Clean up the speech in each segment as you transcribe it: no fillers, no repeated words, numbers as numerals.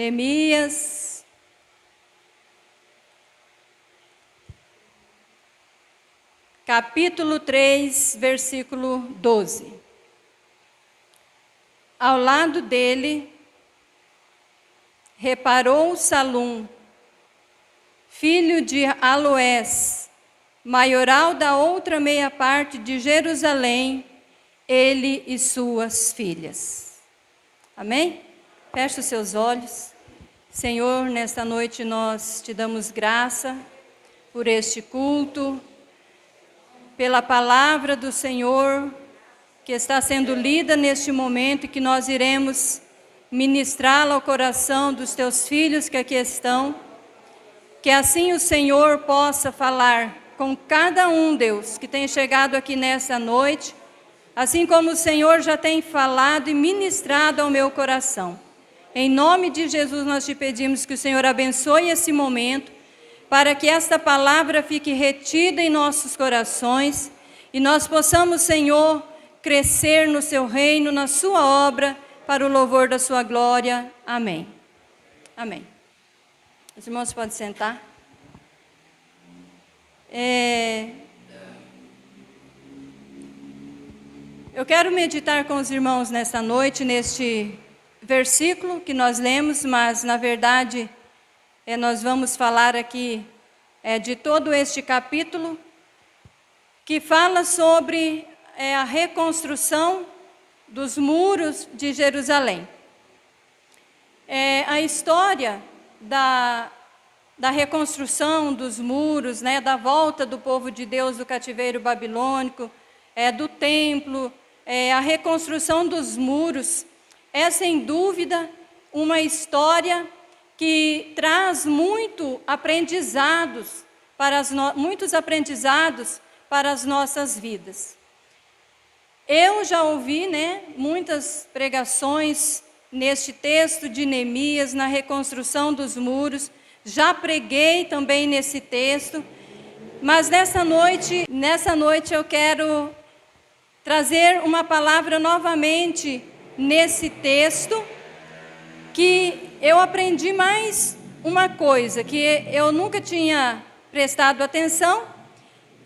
Neemias, capítulo 3, versículo 12. Ao lado dele, reparou Salum, filho de Aloés, maioral da outra meia parte de Jerusalém, ele e suas filhas. Amém? Feche os seus olhos. Senhor, nesta noite nós te damos graça por este culto, pela palavra do Senhor que está sendo lida neste momento e que nós iremos ministrá-la ao coração dos teus filhos que aqui estão. Que assim o Senhor possa falar com cada um, Deus, que tem chegado aqui nessa noite, assim como o Senhor já tem falado e ministrado ao meu coração. Em nome de Jesus nós te pedimos que o Senhor abençoe esse momento, para que esta palavra fique retida em nossos corações e nós possamos, Senhor, crescer no seu reino, na sua obra, para o louvor da sua glória. Amém. Amém. Os irmãos podem sentar. Eu quero meditar com os irmãos nesta noite, neste versículo que nós lemos, mas na verdade nós vamos falar aqui de todo este capítulo, que fala sobre a reconstrução dos muros de Jerusalém. A história da reconstrução dos muros, da volta do povo de Deus do cativeiro babilônico, do templo, a reconstrução dos muros, é sem dúvida uma história que traz muitos aprendizados para as nossas vidas. Eu já ouvi muitas pregações neste texto de Neemias, na reconstrução dos muros, já preguei também nesse texto, mas nessa noite eu quero trazer uma palavra novamente nesse texto, que eu aprendi mais uma coisa, que eu nunca tinha prestado atenção,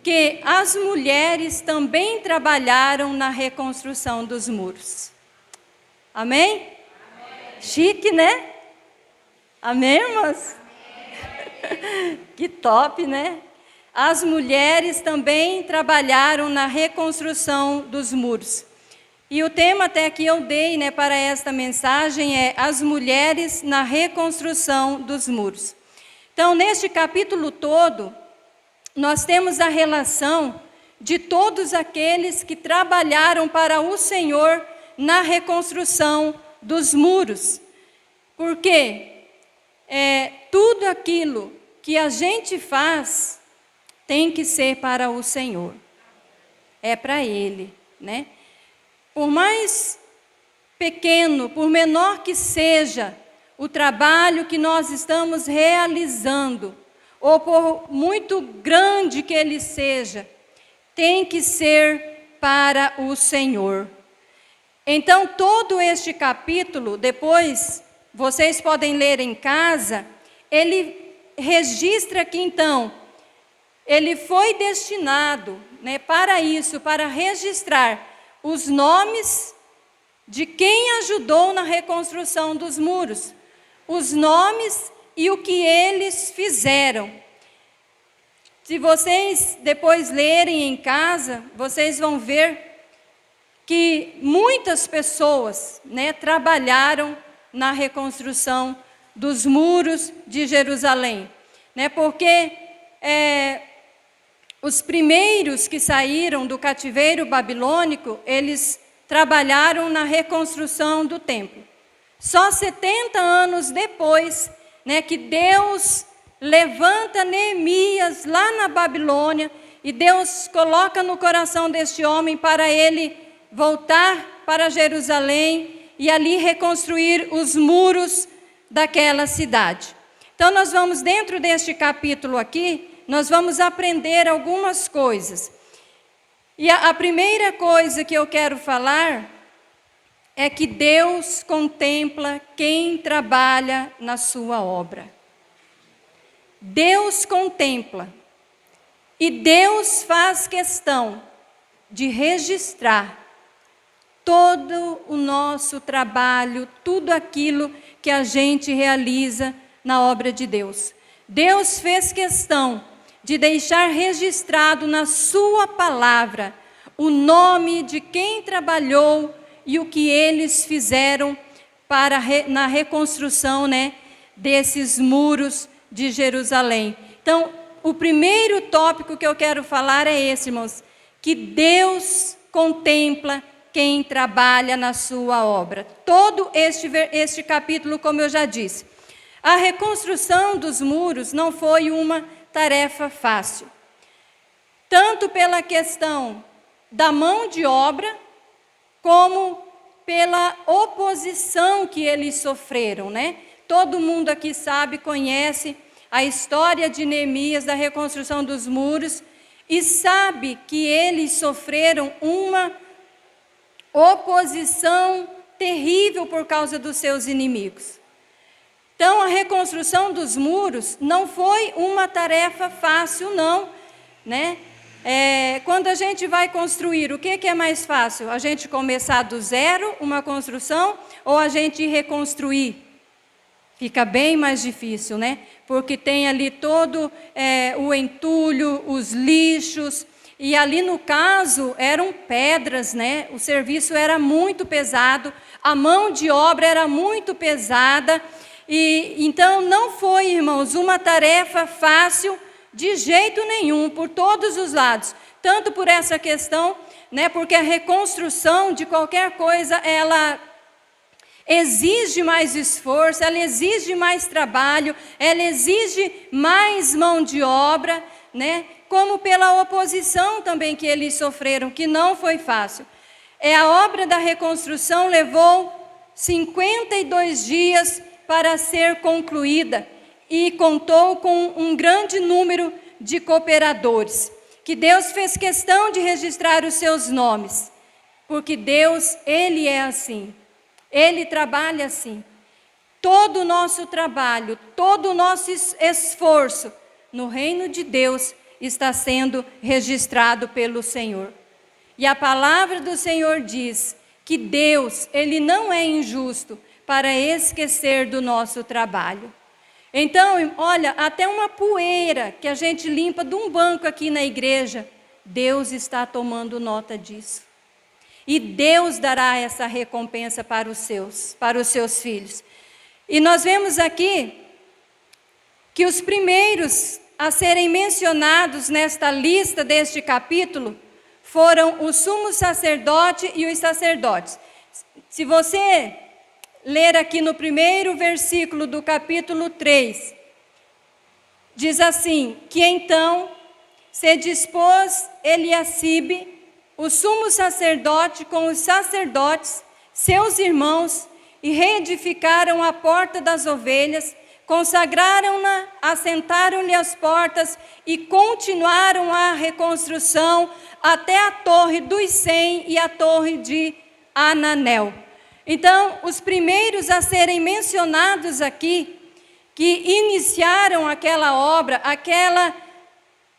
que as mulheres também trabalharam na reconstrução dos muros. Amém? Amém. Chique, né? Amém, irmãs? Amém. Que top, né? As mulheres também trabalharam na reconstrução dos muros. E o tema até que eu dei para esta mensagem é as mulheres na reconstrução dos muros. Então, neste capítulo todo, nós temos a relação de todos aqueles que trabalharam para o Senhor na reconstrução dos muros. Porque tudo aquilo que a gente faz tem que ser para o Senhor. É para Ele, Por mais pequeno, por menor que seja o trabalho que nós estamos realizando, ou por muito grande que ele seja, tem que ser para o Senhor. Então, todo este capítulo, depois, vocês podem ler em casa, ele registra que, então, ele foi destinado para isso, para registrar os nomes de quem ajudou na reconstrução dos muros, os nomes e o que eles fizeram. Se vocês depois lerem em casa, vocês vão ver que muitas pessoas trabalharam na reconstrução dos muros de Jerusalém. Porque os primeiros que saíram do cativeiro babilônico, eles trabalharam na reconstrução do templo. Só 70 anos depois, que Deus levanta Neemias lá na Babilônia, e Deus coloca no coração deste homem para ele voltar para Jerusalém e ali reconstruir os muros daquela cidade. Então nós vamos, dentro deste capítulo aqui, nós vamos aprender algumas coisas. E a primeira coisa que eu quero falar é que Deus contempla quem trabalha na sua obra. Deus contempla. E Deus faz questão de registrar todo o nosso trabalho, tudo aquilo que a gente realiza na obra de Deus. Deus fez questão de deixar registrado na sua palavra o nome de quem trabalhou e o que eles fizeram na reconstrução, desses muros de Jerusalém. Então, o primeiro tópico que eu quero falar é esse, irmãos, que Deus contempla quem trabalha na sua obra. Todo este capítulo, como eu já disse. A reconstrução dos muros não foi uma tarefa fácil. Tanto pela questão da mão de obra, como pela oposição que eles sofreram, Todo mundo aqui sabe, conhece a história de Neemias, da reconstrução dos muros, e sabe que eles sofreram uma oposição terrível por causa dos seus inimigos. Então, a reconstrução dos muros não foi uma tarefa fácil, não, Quando a gente vai construir, o que é mais fácil? A gente começar do zero uma construção ou a gente reconstruir? Fica bem mais difícil, Porque tem ali todo o entulho, os lixos, e ali no caso eram pedras, O serviço era muito pesado, a mão de obra era muito pesada, e então não foi, irmãos, uma tarefa fácil de jeito nenhum, por todos os lados. Tanto por essa questão, porque a reconstrução de qualquer coisa, ela exige mais esforço, ela exige mais trabalho, ela exige mais mão de obra, Como pela oposição também que eles sofreram, que não foi fácil. A obra da reconstrução levou 52 dias para ser concluída e contou com um grande número de cooperadores, que Deus fez questão de registrar os seus nomes, porque Deus, Ele é assim, Ele trabalha assim. Todo o nosso trabalho, todo o nosso esforço no reino de Deus está sendo registrado pelo Senhor. E a palavra do Senhor diz que Deus, Ele não é injusto para esquecer do nosso trabalho. Então, olha, até uma poeira que a gente limpa de um banco aqui na igreja, Deus está tomando nota disso. E Deus dará essa recompensa para os seus filhos. E nós vemos aqui que os primeiros a serem mencionados nesta lista deste capítulo foram o sumo sacerdote e os sacerdotes. Se você ler aqui no primeiro versículo do capítulo 3, diz assim, que então se dispôs Eliacibe, o sumo sacerdote, com os sacerdotes, seus irmãos, e reedificaram a porta das ovelhas, consagraram-na, assentaram-lhe as portas e continuaram a reconstrução até a torre dos 100 e a torre de Ananel. Então, os primeiros a serem mencionados aqui, que iniciaram aquela obra, aquela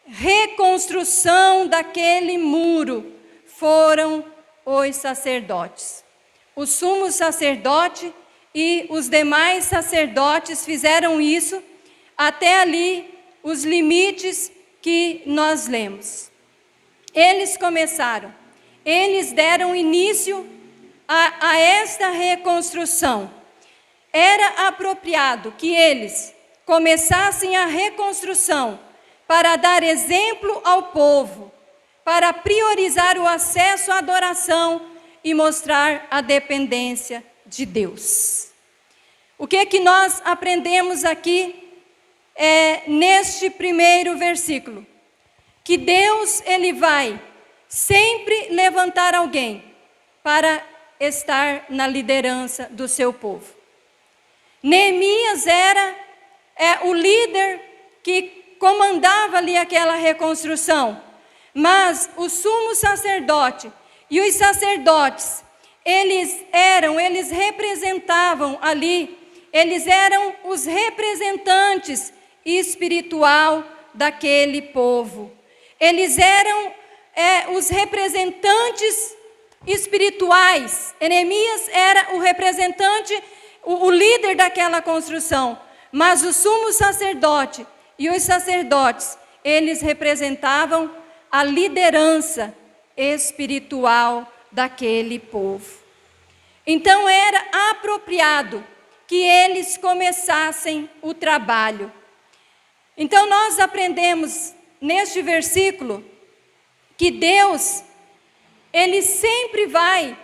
reconstrução daquele muro, foram os sacerdotes. O sumo sacerdote e os demais sacerdotes fizeram isso até ali, os limites que nós lemos. Eles começaram, eles deram início a esta reconstrução. Era apropriado que eles começassem a reconstrução para dar exemplo ao povo, para priorizar o acesso à adoração e mostrar a dependência de Deus. O que nós aprendemos aqui neste primeiro versículo? Que Deus, Ele vai sempre levantar alguém para estar na liderança do seu povo. Neemias era o líder que comandava ali aquela reconstrução, mas o sumo sacerdote e os sacerdotes, eles representavam ali, eles eram os representantes espiritual daquele povo. Eles eram os representantes espirituais. Neemias era o representante, o líder daquela construção. Mas o sumo sacerdote e os sacerdotes, eles representavam a liderança espiritual daquele povo. Então era apropriado que eles começassem o trabalho. Então nós aprendemos neste versículo que Deus, Ele sempre vai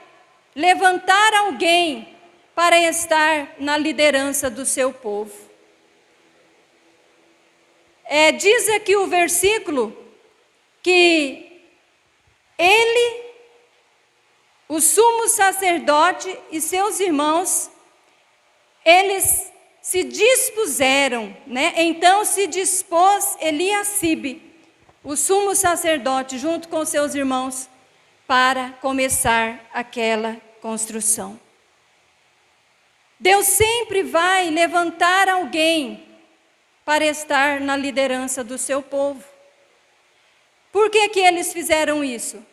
levantar alguém para estar na liderança do seu povo. Diz aqui o versículo que ele, o sumo sacerdote e seus irmãos, eles se dispuseram, né? Então se dispôs Eliacibe, o sumo sacerdote, junto com seus irmãos, para começar aquela construção. Deus sempre vai levantar alguém para estar na liderança do seu povo. Por que que eles fizeram isso?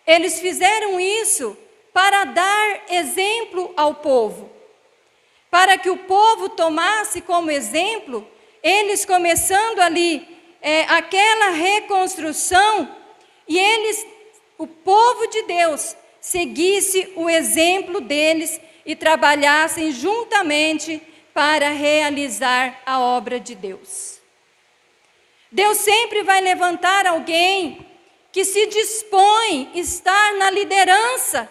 Eles fizeram isso para dar exemplo ao povo. Para que o povo tomasse como exemplo, eles começando ali aquela reconstrução, e o povo de Deus, seguisse o exemplo deles e trabalhassem juntamente para realizar a obra de Deus. Deus sempre vai levantar alguém que se dispõe a estar na liderança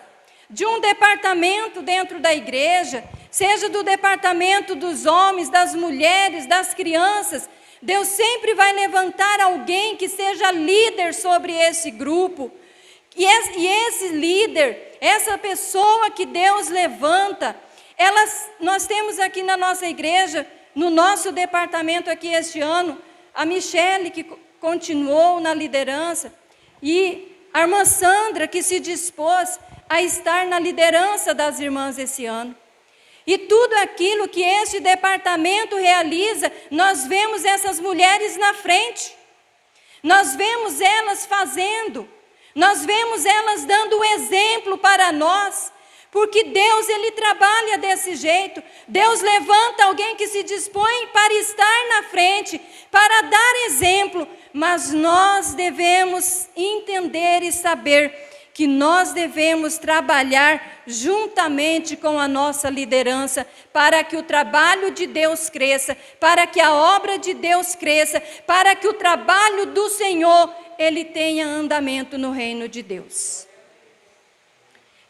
de um departamento dentro da igreja, seja do departamento dos homens, das mulheres, das crianças. Deus sempre vai levantar alguém que seja líder sobre esse grupo. E esse líder, essa pessoa que Deus levanta, nós temos aqui na nossa igreja, no nosso departamento aqui este ano, a Michele, que continuou na liderança, e a irmã Sandra, que se dispôs a estar na liderança das irmãs esse ano. E tudo aquilo que este departamento realiza, nós vemos essas mulheres na frente. Nós vemos elas fazendo. Nós vemos elas dando o exemplo para nós. Porque Deus, Ele trabalha desse jeito. Deus levanta alguém que se dispõe para estar na frente, para dar exemplo. Mas nós devemos entender e saber que nós devemos trabalhar juntamente com a nossa liderança para que o trabalho de Deus cresça, para que a obra de Deus cresça, para que o trabalho do Senhor, ele tenha andamento no reino de Deus.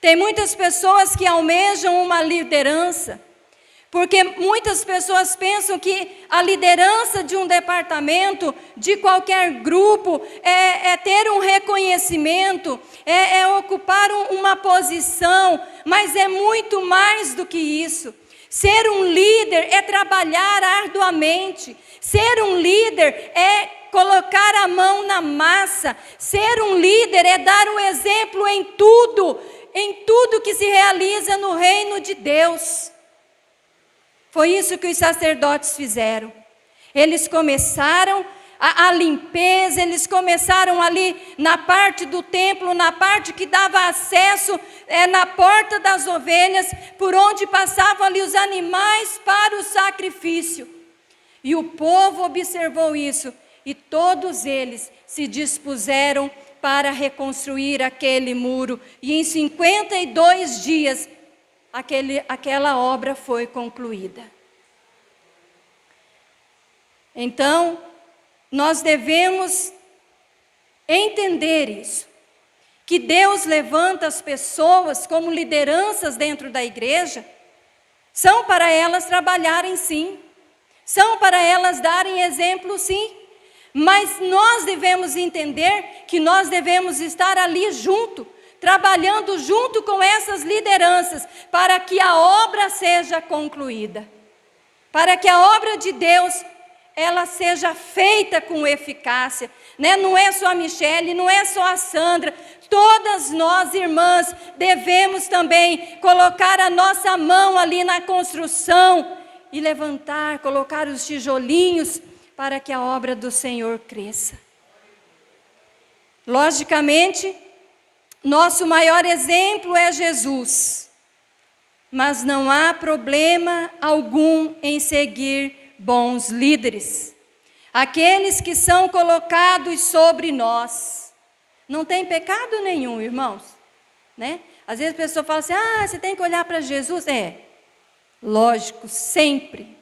Tem muitas pessoas que almejam uma liderança, porque muitas pessoas pensam que a liderança de um departamento, de qualquer grupo, é ter um reconhecimento, é ocupar uma posição, mas é muito mais do que isso. Ser um líder é trabalhar arduamente, ser um líder é colocar a mão na massa, ser um líder é dar um exemplo em tudo que se realiza no reino de Deus. Foi isso que os sacerdotes fizeram. Eles começaram a limpeza, eles começaram ali na parte do templo, na parte que dava acesso, na porta das ovelhas, por onde passavam ali os animais para o sacrifício. E o povo observou isso, e todos eles se dispuseram para reconstruir aquele muro. E em 52 dias, aquela obra foi concluída. Então, nós devemos entender isso, que Deus levanta as pessoas como lideranças dentro da igreja, são para elas trabalharem sim, são para elas darem exemplo sim, mas nós devemos entender que nós devemos estar ali junto, trabalhando junto com essas lideranças, para que a obra seja concluída, para que a obra de Deus, ela seja feita com eficácia, né? Não é só a Michele, não é só a Sandra, Todas nós, irmãs, devemos também colocar a nossa mão ali na construção e levantar, colocar os tijolinhos para que a obra do Senhor cresça. Logicamente, nosso maior exemplo é Jesus, mas não há problema algum em seguir bons líderes, aqueles que são colocados sobre nós. Não tem pecado nenhum, irmãos, né? Às vezes a pessoa fala assim, você tem que olhar para Jesus. Lógico, sempre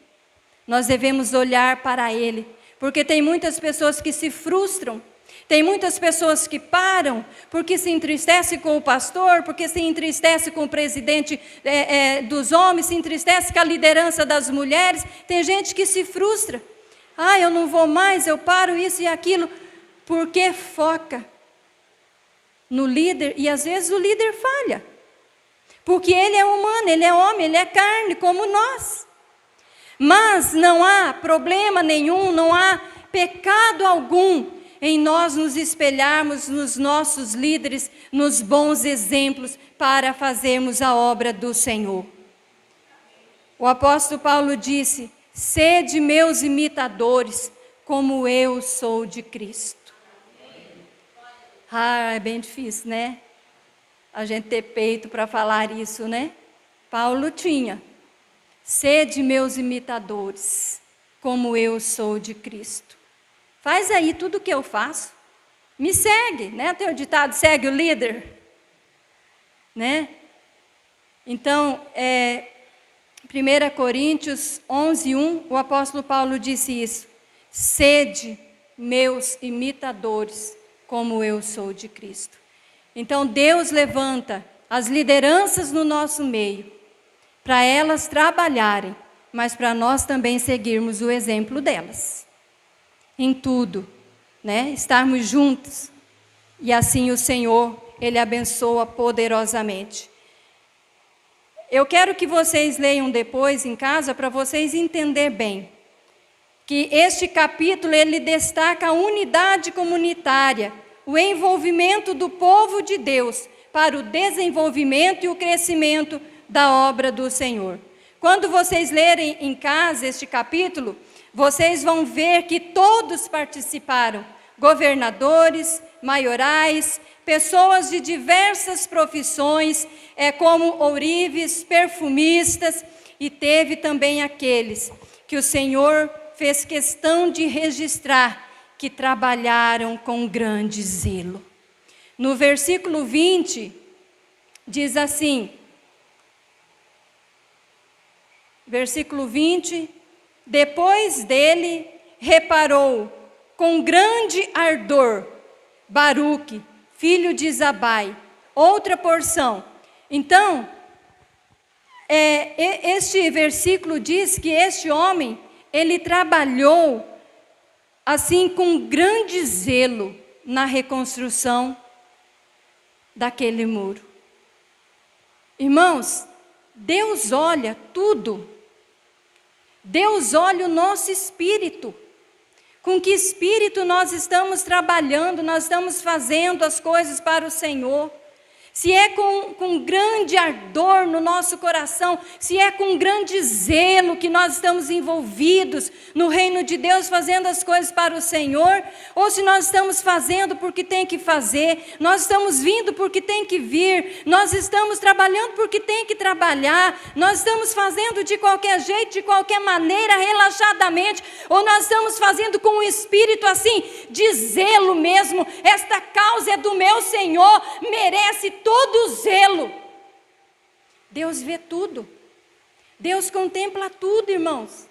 nós devemos olhar para Ele, porque tem muitas pessoas que se frustram, tem muitas pessoas que param, porque se entristece com o pastor, porque se entristece com o presidente dos homens, se entristece com a liderança das mulheres. Tem gente que se frustra, eu não vou mais, eu paro isso e aquilo, porque foca no líder, e às vezes o líder falha, porque ele é humano, ele é homem, ele é carne como nós. Mas não há problema nenhum, não há pecado algum em nós nos espelharmos nos nossos líderes, nos bons exemplos, para fazermos a obra do Senhor. O apóstolo Paulo disse, sede meus imitadores, como eu sou de Cristo. É bem difícil, né? A gente ter peito para falar isso, né? Paulo tinha. Sede meus imitadores, como eu sou de Cristo. Faz aí tudo o que eu faço. Me segue, né? Tem o ditado, segue o líder. Né? Então, 1 Coríntios 11:1, o apóstolo Paulo disse isso. Sede meus imitadores, como eu sou de Cristo. Então Deus levanta as lideranças no nosso meio, para elas trabalharem, mas para nós também seguirmos o exemplo delas. Em tudo, né? Estarmos juntos. E assim o Senhor, Ele abençoa poderosamente. Eu quero que vocês leiam depois em casa, para vocês entenderem bem, que este capítulo, ele destaca a unidade comunitária, o envolvimento do povo de Deus para o desenvolvimento e o crescimento da obra do Senhor. Quando vocês lerem em casa este capítulo, vocês vão ver que todos participaram, governadores, maiorais, pessoas de diversas profissões, como ourives, perfumistas, e teve também aqueles que o Senhor fez questão de registrar, que trabalharam com grande zelo. No versículo 20, diz assim, versículo 20, depois dele reparou com grande ardor Baruque, filho de Zabai, outra porção. Então, este versículo diz que este homem, ele trabalhou assim com grande zelo na reconstrução daquele muro. Irmãos, Deus olha tudo. Deus olha o nosso espírito. Com que espírito nós estamos trabalhando, nós estamos fazendo as coisas para o Senhor. Se é com grande ardor no nosso coração, se é com grande zelo que nós estamos envolvidos no reino de Deus, fazendo as coisas para o Senhor, ou se nós estamos fazendo porque tem que fazer, nós estamos vindo porque tem que vir, nós estamos trabalhando porque tem que trabalhar, nós estamos fazendo de qualquer jeito, de qualquer maneira, relaxadamente, ou nós estamos fazendo com um espírito assim, de zelo mesmo, esta causa é do meu Senhor, merece todo o zelo. Deus vê tudo. Deus contempla tudo, irmãos.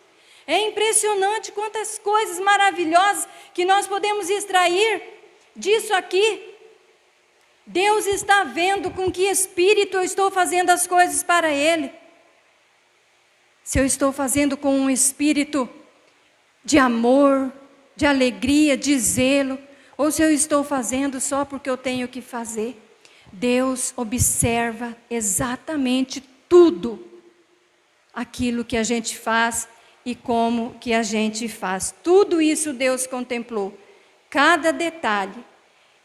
É impressionante quantas coisas maravilhosas que nós podemos extrair disso aqui. Deus está vendo com que espírito eu estou fazendo as coisas para Ele. Se eu estou fazendo com um espírito de amor, de alegria, de zelo, ou se eu estou fazendo só porque eu tenho que fazer. Deus observa exatamente tudo aquilo que a gente faz e como que a gente faz. Tudo isso Deus contemplou, cada detalhe.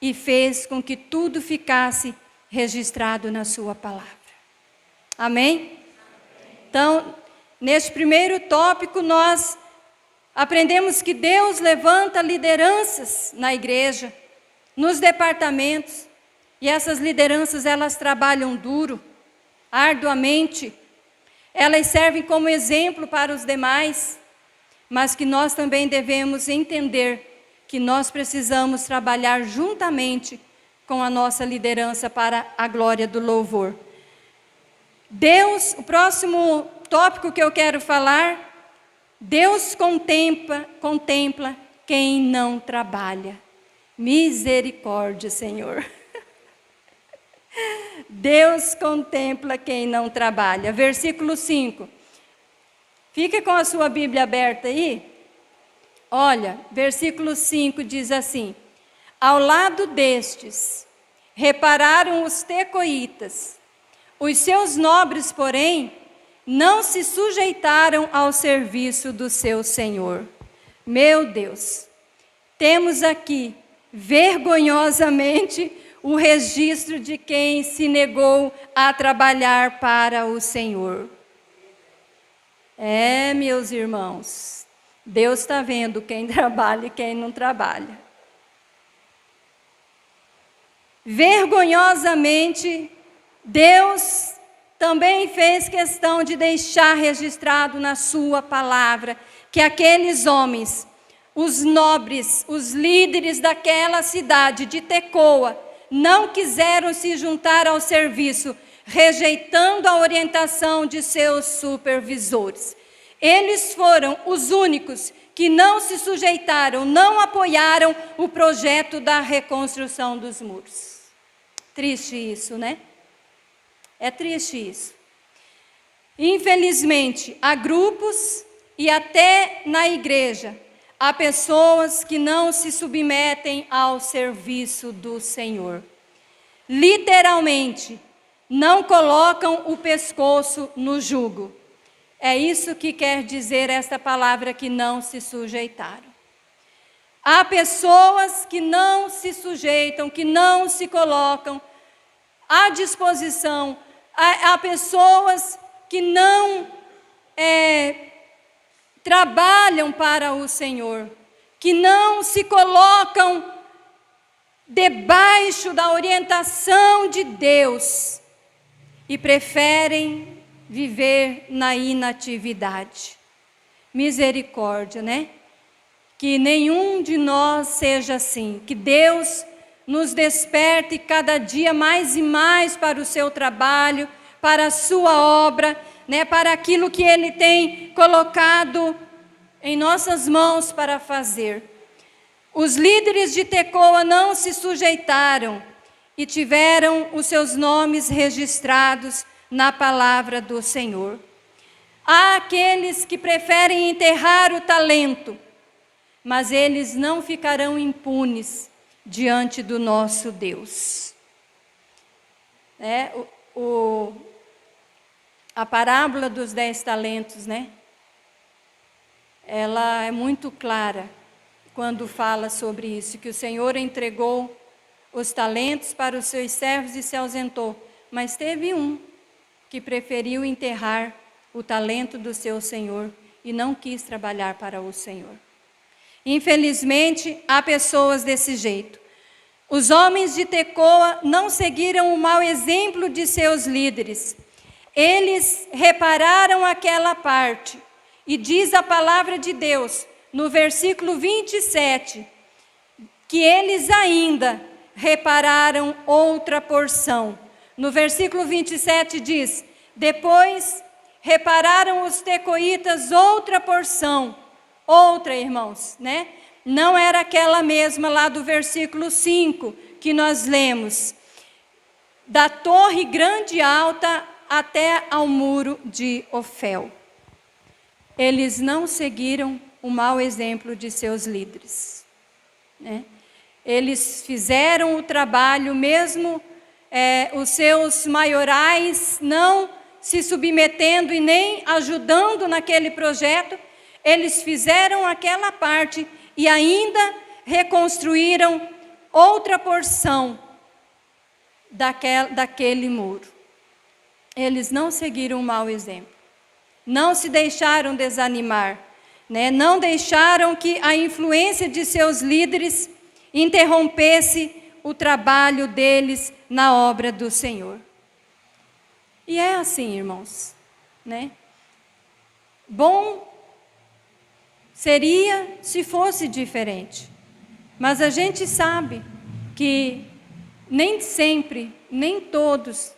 e fez com que tudo ficasse registrado na sua palavra. Amém? Então, neste primeiro tópico, nós aprendemos que Deus levanta lideranças na igreja, nos departamentos, e essas lideranças, elas trabalham duro, arduamente, elas servem como exemplo para os demais, mas que nós também devemos entender que nós precisamos trabalhar juntamente com a nossa liderança para a glória do louvor. Deus, o próximo tópico que eu quero falar, Deus contempla quem não trabalha. Misericórdia, Senhor. Deus contempla quem não trabalha. Versículo 5. Fica com a sua Bíblia aberta aí. Olha, versículo 5 diz assim: ao lado destes, repararam os tecoitas. Os seus nobres, porém, não se sujeitaram ao serviço do seu senhor. Meu Deus, temos aqui, vergonhosamente, o registro de quem se negou a trabalhar para o Senhor. Meus irmãos, Deus está vendo quem trabalha e quem não trabalha. Vergonhosamente, Deus também fez questão de deixar registrado na sua palavra que aqueles homens, os nobres, os líderes daquela cidade de Tecoa, não quiseram se juntar ao serviço, rejeitando a orientação de seus supervisores. Eles foram os únicos que não se sujeitaram, não apoiaram o projeto da reconstrução dos muros. Triste isso, né? É triste isso. Infelizmente, há grupos e até na igreja, há pessoas que não se submetem ao serviço do Senhor. Literalmente, não colocam o pescoço no jugo. É isso que quer dizer esta palavra, que não se sujeitaram. Há pessoas que não se sujeitam, que não se colocam à disposição. Há pessoas que não trabalham para o Senhor, que não se colocam debaixo da orientação de Deus e preferem viver na inatividade. Misericórdia, né? Que nenhum de nós seja assim, que Deus nos desperte cada dia mais e mais para o seu trabalho, para a sua obra, né, para aquilo que Ele tem colocado em nossas mãos para fazer. Os líderes de Tecoa não se sujeitaram e tiveram os seus nomes registrados na palavra do Senhor. Há aqueles que preferem enterrar o talento, mas eles não ficarão impunes diante do nosso Deus. A parábola dos 10 talentos, né? Ela é muito clara quando fala sobre isso, que o Senhor entregou os talentos para os seus servos e se ausentou. Mas teve um que preferiu enterrar o talento do seu Senhor e não quis trabalhar para o Senhor. Infelizmente, há pessoas desse jeito. Os homens de Tecoa não seguiram o mau exemplo de seus líderes. Eles repararam aquela parte. E diz a palavra de Deus, no versículo 27, que eles ainda repararam outra porção. No versículo 27 diz: depois repararam os tecoitas outra porção. Outra, irmãos, né? Não era aquela mesma lá do versículo 5 que nós lemos. Da torre grande e alta até ao muro de Ofel. Eles não seguiram o mau exemplo de seus líderes, né? Eles fizeram o trabalho, mesmo os seus maiorais não se submetendo e nem ajudando naquele projeto, eles fizeram aquela parte e ainda reconstruíram outra porção daquele muro. Eles não seguiram um mau exemplo, não se deixaram desanimar, né? Não deixaram que a influência de seus líderes interrompesse o trabalho deles na obra do Senhor. E é assim, irmãos, né? Bom seria se fosse diferente, mas a gente sabe que nem sempre, nem todos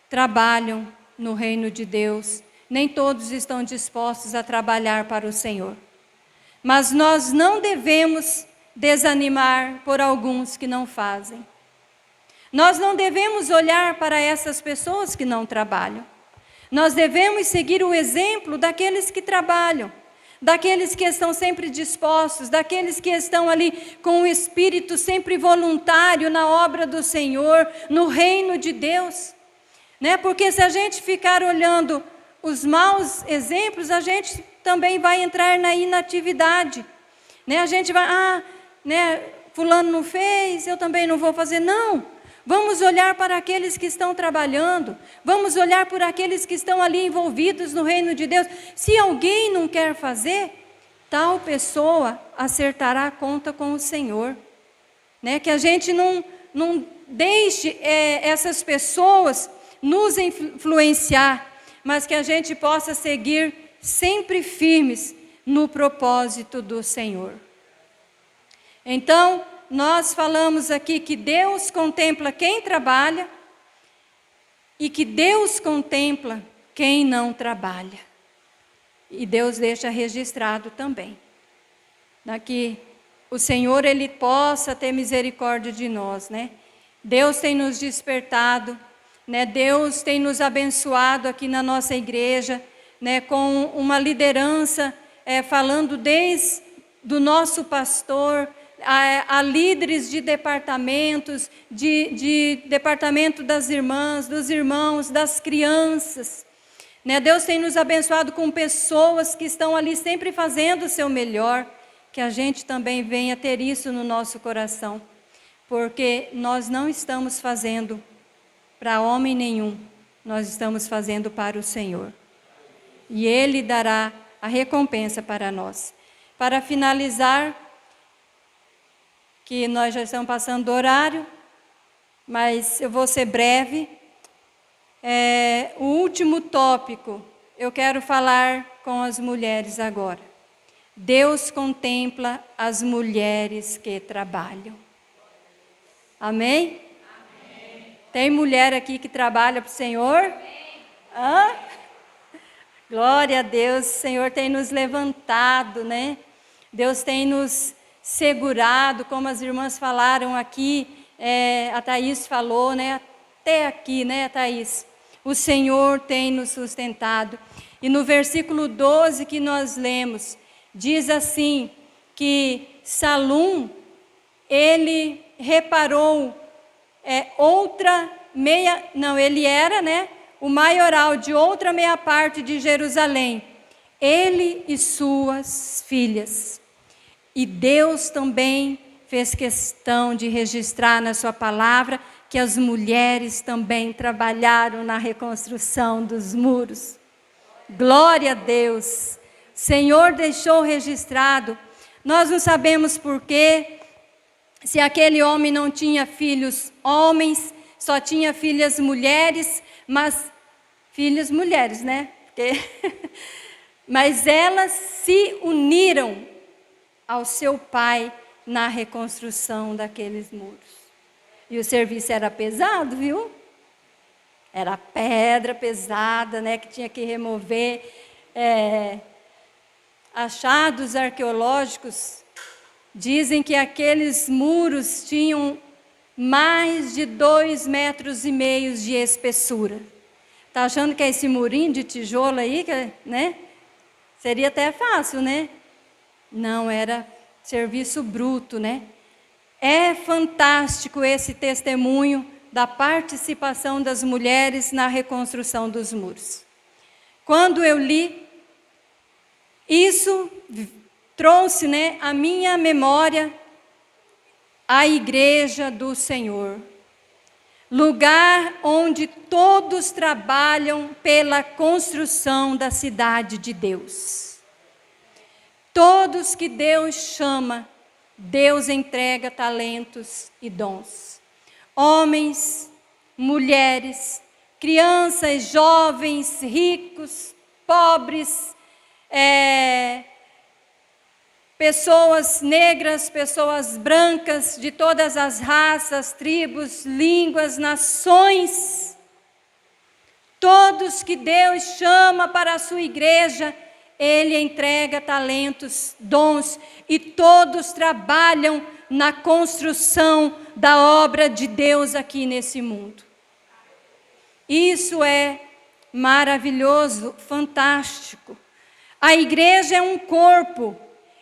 trabalham no reino de Deus, nem todos estão dispostos a trabalhar para o Senhor. Mas nós não devemos desanimar por alguns que não fazem. Nós não devemos olhar para essas pessoas que não trabalham. Nós devemos seguir o exemplo daqueles que trabalham, daqueles que estão sempre dispostos, daqueles que estão ali com o espírito sempre voluntário na obra do Senhor, no reino de Deus, né? Porque se a gente ficar olhando os maus exemplos, a gente também vai entrar na inatividade, né? A gente vai, né, fulano não fez, eu também não vou fazer. Não. Vamos olhar para aqueles que estão trabalhando, vamos olhar por aqueles que estão ali envolvidos no reino de Deus. Se alguém não quer fazer, tal pessoa acertará a conta com o Senhor, né? Que a gente não deixe essas pessoas nos influenciar, mas que a gente possa seguir sempre firmes no propósito do Senhor. Então, nós falamos aqui que Deus contempla quem trabalha e que Deus contempla quem não trabalha. E Deus deixa registrado também, para que o Senhor, Ele possa ter misericórdia de nós, né? Deus tem nos despertado, né? Deus tem nos abençoado aqui na nossa igreja, né? Com uma liderança, falando desde do nosso pastor, a líderes de departamentos, de departamento das irmãs, dos irmãos, das crianças, né? Deus tem nos abençoado com pessoas que estão ali sempre fazendo o seu melhor, que a gente também venha ter isso no nosso coração, porque nós não estamos fazendo para homem nenhum, nós estamos fazendo para o Senhor, e Ele dará a recompensa para nós. Para finalizar, que nós já estamos passando do horário, mas eu vou ser breve. O último tópico, eu quero falar com as mulheres agora. Deus contempla as mulheres que trabalham. Amém? Amém. Tem mulher aqui que trabalha para o Senhor? Hã? Glória a Deus, o Senhor tem nos levantado, né? Deus tem nos segurado, como as irmãs falaram aqui, a Thaís falou, né? Até aqui, né, Thaís? O Senhor tem nos sustentado. E no versículo 12 que nós lemos, diz assim, que Salum, ele reparou ele era, né, o maioral de outra meia parte de Jerusalém, ele e suas filhas. E Deus também fez questão de registrar na sua palavra que as mulheres também trabalharam na reconstrução dos muros. Glória a Deus! O Senhor deixou registrado. Nós não sabemos porquê, se aquele homem não tinha filhos homens, só tinha filhas mulheres, mas filhas mulheres, né? Mas elas se uniram ao seu pai na reconstrução daqueles muros. E o serviço era pesado, viu? Era pedra pesada, né, que tinha que remover. Achados arqueológicos dizem que aqueles muros tinham mais de 2,5 metros de espessura. Está achando que é esse murinho de tijolo aí, né? Seria até fácil, né? Não, era serviço bruto, né? É fantástico esse testemunho da participação das mulheres na reconstrução dos muros. Quando eu li, isso trouxe, né, a minha memória a igreja do Senhor, lugar onde todos trabalham pela construção da cidade de Deus. Todos que Deus chama, Deus entrega talentos e dons. Homens, mulheres, crianças, jovens, ricos, pobres, pessoas negras, pessoas brancas, de todas as raças, tribos, línguas, nações. Todos que Deus chama para a sua igreja, Ele entrega talentos, dons, e todos trabalham na construção da obra de Deus aqui nesse mundo. Isso é maravilhoso, fantástico. A igreja é um corpo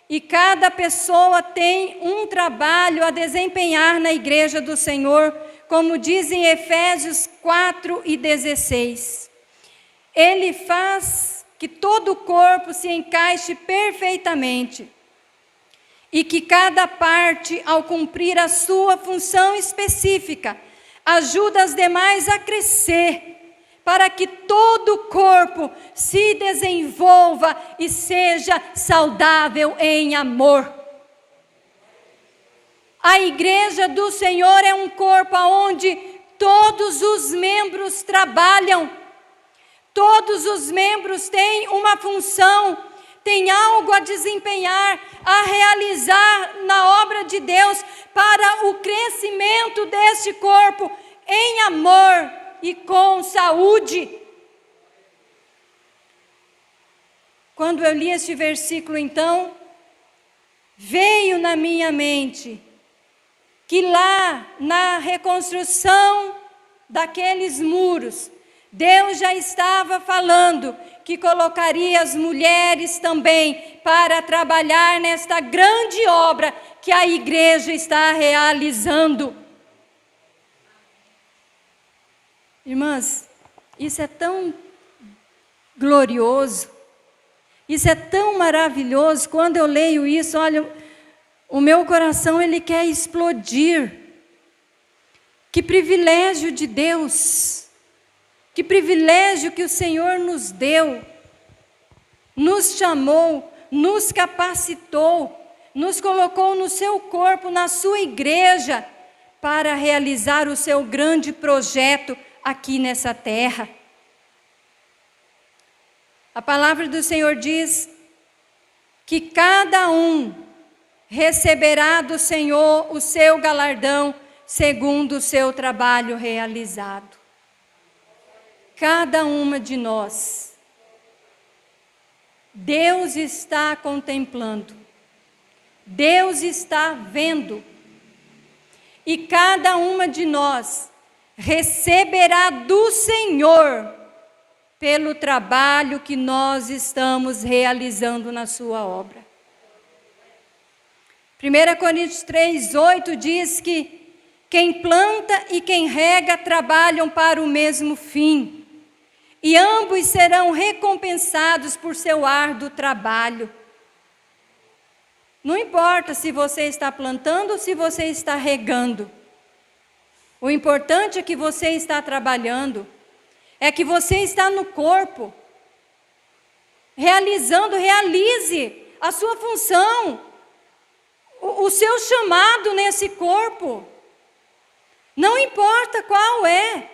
e cada pessoa tem um trabalho a desempenhar na igreja do Senhor, como diz em Efésios 4:16. Ele faz que todo o corpo se encaixe perfeitamente e que cada parte, ao cumprir a sua função específica, ajuda as demais a crescer, para que todo o corpo se desenvolva e seja saudável em amor. A igreja do Senhor é um corpo onde todos os membros trabalham, todos os membros têm uma função, têm algo a desempenhar, a realizar na obra de Deus, para o crescimento deste corpo em amor e com saúde. Quando eu li este versículo, então, veio na minha mente que lá na reconstrução daqueles muros, Deus já estava falando que colocaria as mulheres também para trabalhar nesta grande obra que a igreja está realizando. Irmãs, isso é tão glorioso, isso é tão maravilhoso. Quando eu leio isso, olha, o meu coração ele quer explodir. Que privilégio de Deus, que privilégio que o Senhor nos deu, nos chamou, nos capacitou, nos colocou no seu corpo, na sua igreja, para realizar o seu grande projeto aqui nessa terra. A palavra do Senhor diz que cada um receberá do Senhor o seu galardão segundo o seu trabalho realizado. Cada uma de nós, Deus está contemplando, Deus está vendo, e cada uma de nós receberá do Senhor pelo trabalho que nós estamos realizando na sua obra. 1 Coríntios 3:8 diz que quem planta e quem rega trabalham para o mesmo fim, e ambos serão recompensados por seu árduo trabalho. Não importa se você está plantando ou se você está regando. O importante é que você está trabalhando, é que você está no corpo, realize a sua função, o seu chamado nesse corpo. Não importa qual é.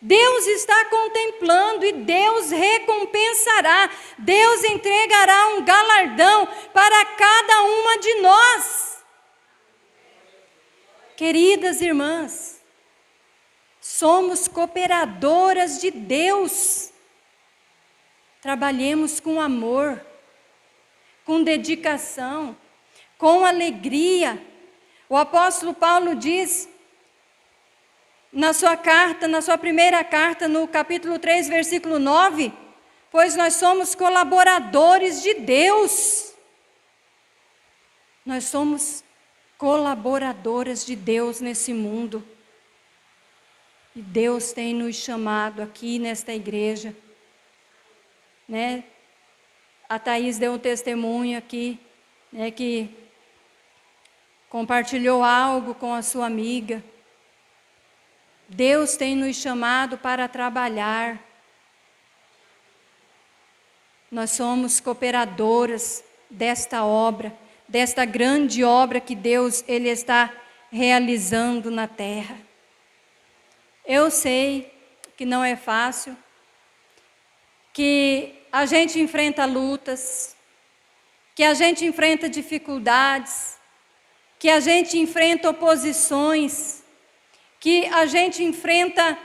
Deus está contemplando e Deus recompensará, Deus entregará um galardão para cada uma de nós. Queridas irmãs, somos cooperadoras de Deus. Trabalhemos com amor, com dedicação, com alegria. O apóstolo Paulo diz na sua carta, na sua primeira carta, no capítulo 3, versículo 9, pois nós somos colaboradores de Deus. Nós somos colaboradoras de Deus nesse mundo. E Deus tem nos chamado aqui nesta igreja, né? A Thaís deu um testemunho aqui, né, que compartilhou algo com a sua amiga. Deus tem nos chamado para trabalhar. Nós somos cooperadoras desta obra, desta grande obra que Deus ele está realizando na terra. Eu sei que não é fácil, que a gente enfrenta lutas, que a gente enfrenta dificuldades, que a gente enfrenta oposições, que a gente enfrenta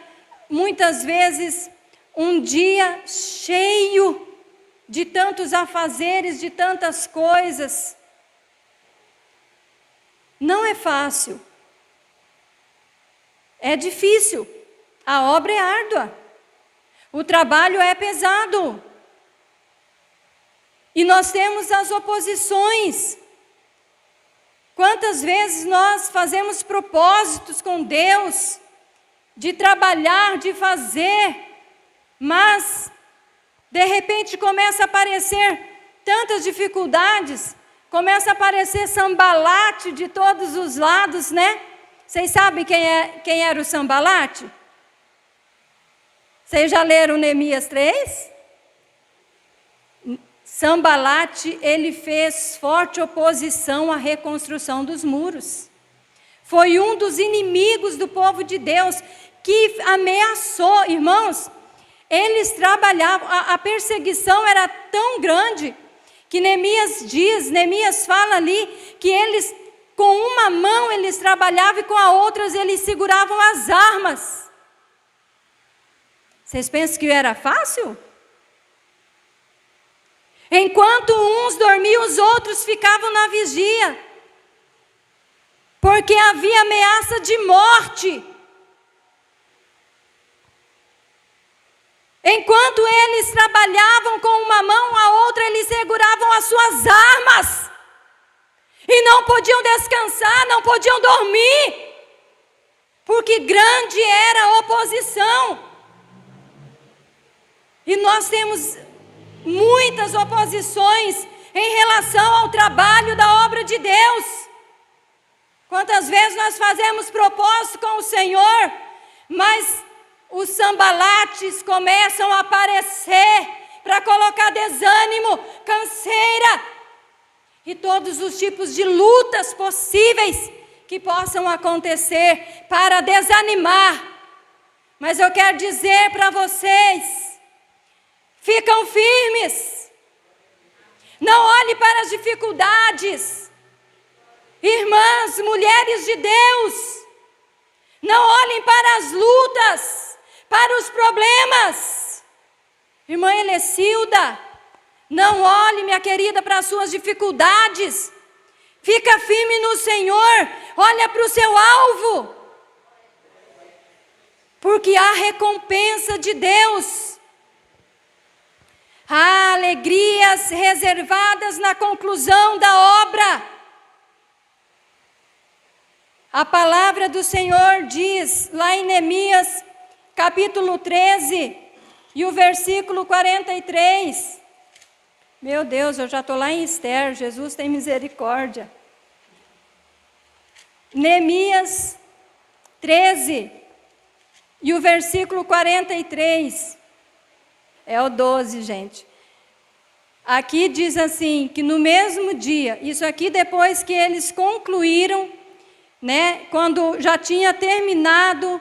muitas vezes um dia cheio de tantos afazeres, de tantas coisas. Não é fácil. É difícil. A obra é árdua. O trabalho é pesado. E nós temos as oposições. Quantas vezes nós fazemos propósitos com Deus de trabalhar, de fazer, mas de repente começa a aparecer tantas dificuldades, começa a aparecer Sambalate de todos os lados, né? Vocês sabem quem era o Sambalate? Vocês já leram Neemias 3? Sambalate, ele fez forte oposição à reconstrução dos muros. Foi um dos inimigos do povo de Deus que ameaçou, irmãos. Eles trabalhavam, a perseguição era tão grande que Neemias fala ali que eles, com uma mão eles trabalhavam e com a outra eles seguravam as armas. Vocês pensam que era fácil? Enquanto uns dormiam, os outros ficavam na vigia, porque havia ameaça de morte. Enquanto eles trabalhavam com uma mão, a outra eles seguravam as suas armas. E não podiam descansar, não podiam dormir. Porque grande era a oposição. E nós temos muitas oposições em relação ao trabalho da obra de Deus. Quantas vezes nós fazemos propósito com o Senhor, mas os Sambalates começam a aparecer para colocar desânimo, canseira e todos os tipos de lutas possíveis que possam acontecer para desanimar. Mas eu quero dizer para vocês, ficam firmes, não olhe para as dificuldades. Irmãs, mulheres de Deus, não olhem para as lutas, para os problemas. Irmã Elecilda, não olhe, minha querida, para as suas dificuldades. Fica firme no Senhor, olha para o seu alvo, porque há recompensa de Deus. Há alegrias reservadas na conclusão da obra. A palavra do Senhor diz lá em Neemias, capítulo 13, e o versículo 43. Meu Deus, eu já estou lá em Esther, Jesus tem misericórdia. Neemias 13, e o versículo 43. É o 12, gente. Aqui diz assim, que no mesmo dia, isso aqui depois que eles concluíram, né, quando já tinha terminado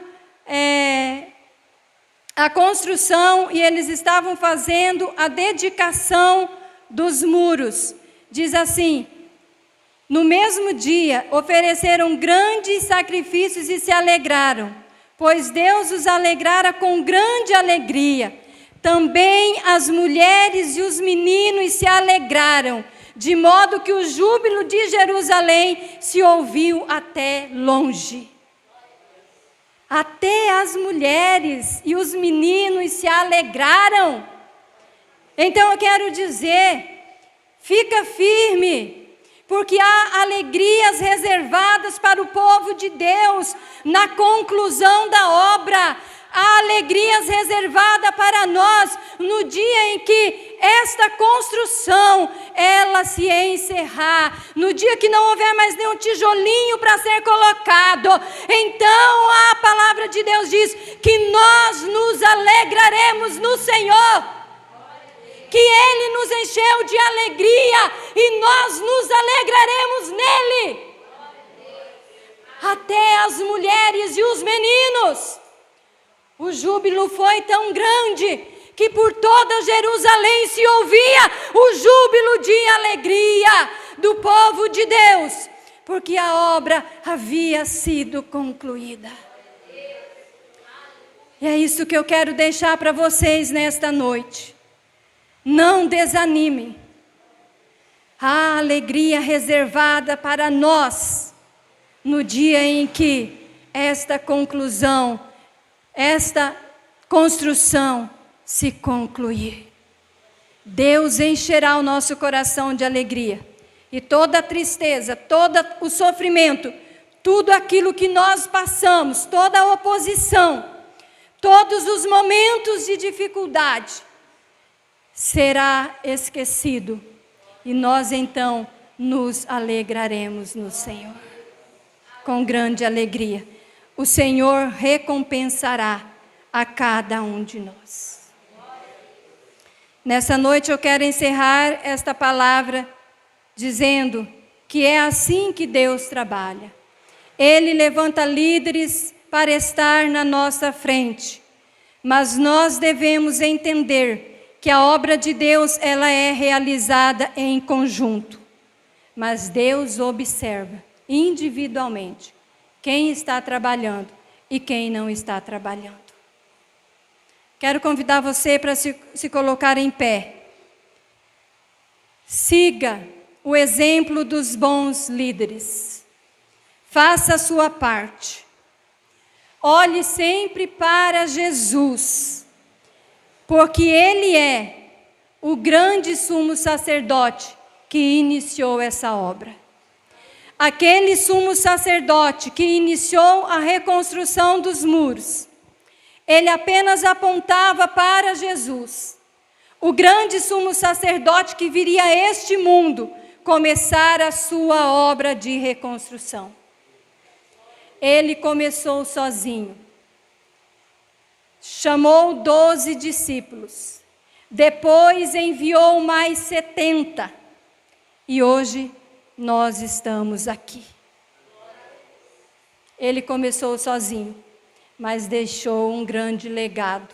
a construção e eles estavam fazendo a dedicação dos muros. Diz assim, no mesmo dia ofereceram grandes sacrifícios e se alegraram, pois Deus os alegrara com grande alegria. Também as mulheres e os meninos se alegraram, de modo que o júbilo de Jerusalém se ouviu até longe. Até as mulheres e os meninos se alegraram. Então eu quero dizer, fica firme, porque há alegrias reservadas para o povo de Deus na conclusão da obra. Há alegrias reservadas para nós no dia em que esta construção, ela se encerrar, no dia que não houver mais nenhum tijolinho para ser colocado, então a palavra de Deus diz que nós nos alegraremos no Senhor, que Ele nos encheu de alegria e nós nos alegraremos nele. Até as mulheres e os meninos. O júbilo foi tão grande que por toda Jerusalém se ouvia o júbilo de alegria do povo de Deus, porque a obra havia sido concluída. E é isso que eu quero deixar para vocês nesta noite. Não desanimem. Há alegria reservada para nós no dia em que esta conclusão, esta construção se concluir. Deus encherá o nosso coração de alegria. E toda a tristeza, todo o sofrimento, tudo aquilo que nós passamos, toda a oposição, todos os momentos de dificuldade, será esquecido. E nós então nos alegraremos no Senhor. Com grande alegria. O Senhor recompensará a cada um de nós. Nessa noite eu quero encerrar esta palavra dizendo que é assim que Deus trabalha. Ele levanta líderes para estar na nossa frente, mas nós devemos entender que a obra de Deus ela é realizada em conjunto, mas Deus observa individualmente quem está trabalhando e quem não está trabalhando. Quero convidar você para se colocar em pé. Siga o exemplo dos bons líderes. Faça a sua parte. Olhe sempre para Jesus, porque Ele é o grande sumo sacerdote que iniciou essa obra. Aquele sumo sacerdote que iniciou a reconstrução dos muros, ele apenas apontava para Jesus, o grande sumo sacerdote que viria a este mundo começar a sua obra de reconstrução. Ele começou sozinho, chamou 12 discípulos, depois enviou mais 70, e hoje nós estamos aqui. Ele começou sozinho, mas deixou um grande legado.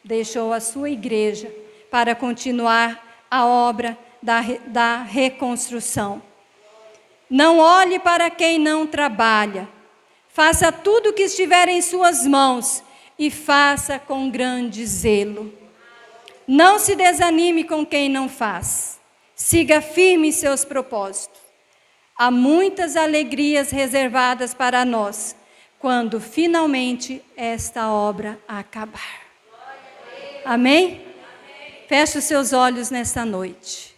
Deixou a sua igreja para continuar a obra da reconstrução. Não olhe para quem não trabalha. Faça tudo o que estiver em suas mãos e faça com grande zelo. Não se desanime com quem não faz. Siga firme em seus propósitos. Há muitas alegrias reservadas para nós, quando finalmente esta obra acabar. Amém? Feche os seus olhos nesta noite.